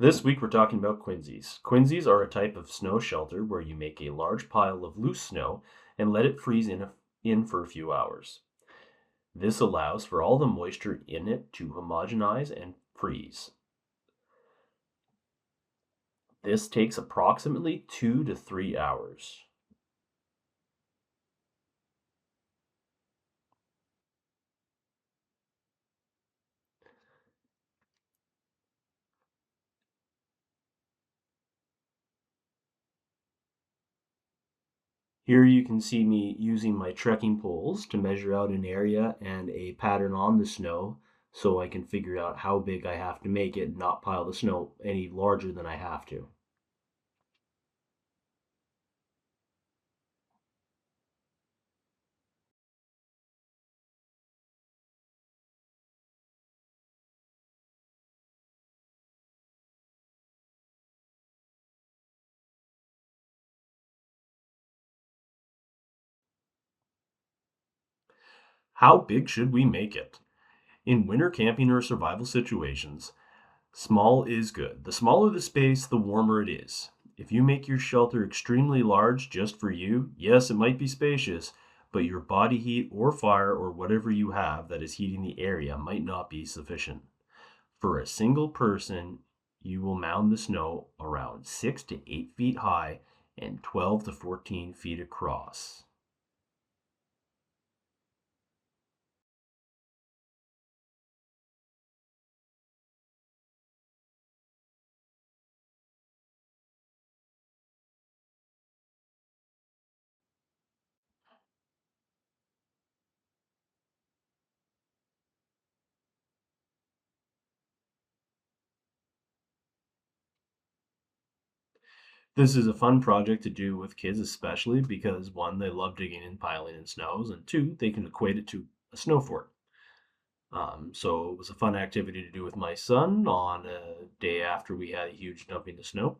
This week we're talking about Quinzhees. Quinzhees are a type of snow shelter where you make a large pile of loose snow and let it freeze in for a few hours. This allows for all the moisture in it to homogenize and freeze. This takes approximately 2 to 3 hours. Here you can see me using my trekking poles to measure out an area and a pattern on the snow so I can figure out how big I have to make it and not pile the snow any larger than I have to. How big should we make it? In winter camping or survival situations, small is good. The smaller the space, the warmer it is. If you make your shelter extremely large just for you, yes, it might be spacious, but your body heat or fire or whatever you have that is heating the area might not be sufficient. For a single person, you will mound the snow around 6 to 8 feet high and 12 to 14 feet across. This is a fun project to do with kids, especially because one, they love digging and piling in snows, and two, they can equate it to a snow fort. So it was a fun activity to do with my son on a day after we had a huge dumping of snow.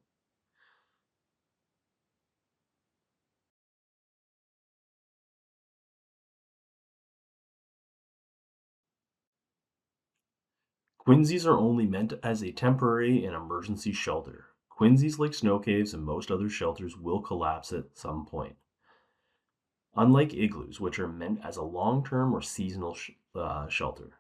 Quinzhees are only meant as a temporary and emergency shelter. Quinzhees, like snow caves and most other shelters, will collapse at some point. Unlike igloos, which are meant as a long-term or seasonal shelter.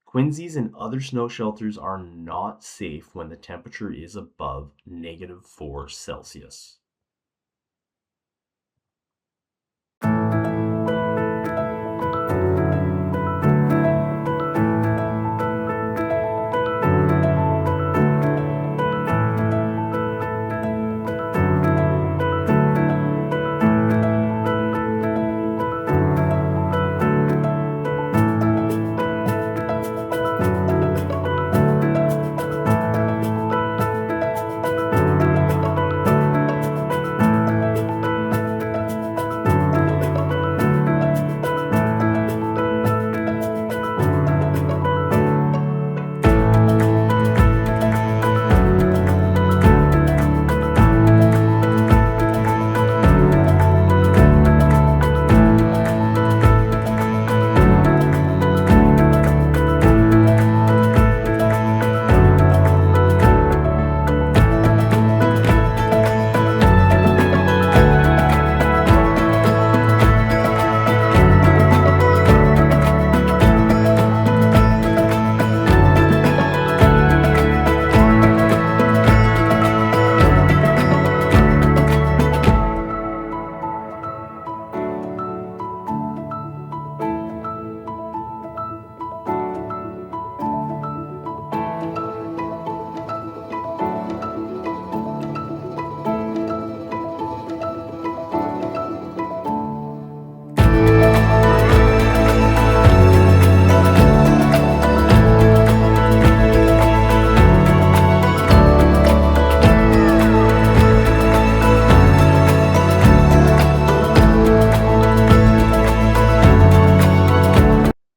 Quinzhees and other snow shelters are not safe when the temperature is above -4 Celsius.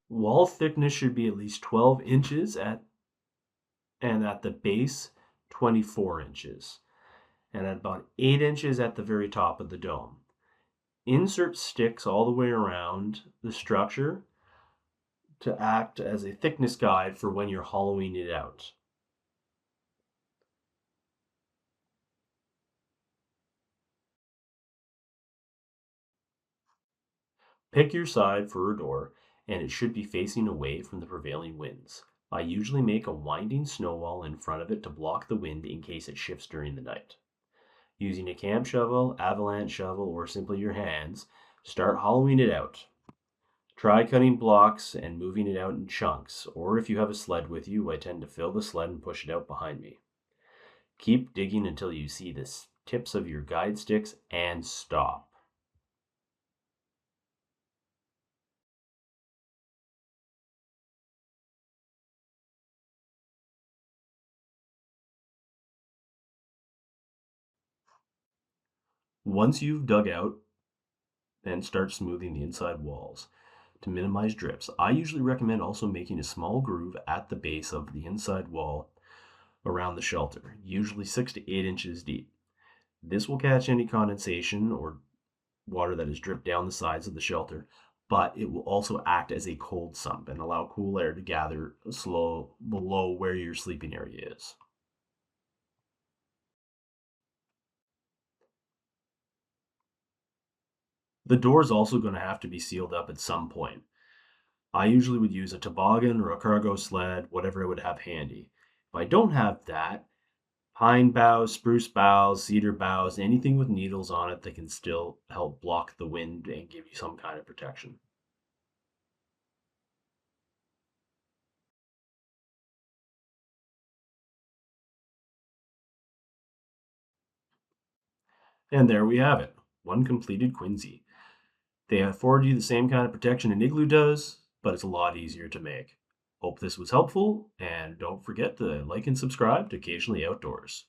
Wall thickness should be at least 12 inches and at the base 24 inches and at about 8 inches at the very top of the dome. Insert sticks all the way around the structure to act as a thickness guide for when you're hollowing it out. Pick your side for a door, and it should be facing away from the prevailing winds. I usually make a winding snow wall in front of it to block the wind in case it shifts during the night. Using a camp shovel, avalanche shovel, or simply your hands, start hollowing it out. Try cutting blocks and moving it out in chunks, or if you have a sled with you, I tend to fill the sled and push it out behind me. Keep digging until you see the tips of your guide sticks and stop. Once you've dug out, then start smoothing the inside walls. To minimize drips, I usually recommend also making a small groove at the base of the inside wall around the shelter, usually 6 to 8 inches deep. This will catch any condensation or water that has dripped down the sides of the shelter, but it will also act as a cold sump and allow cool air to gather slow below where your sleeping area is. The door is also going to have to be sealed up at some point. I usually would use a toboggan or a cargo sled, whatever I would have handy. If I don't have that, pine boughs, spruce boughs, cedar boughs, anything with needles on it that can still help block the wind and give you some kind of protection. And there we have it, one completed Quinzhee. They afford you the same kind of protection an igloo does, but it's a lot easier to make. Hope this was helpful, and don't forget to like and subscribe to Occasionally Outdoors.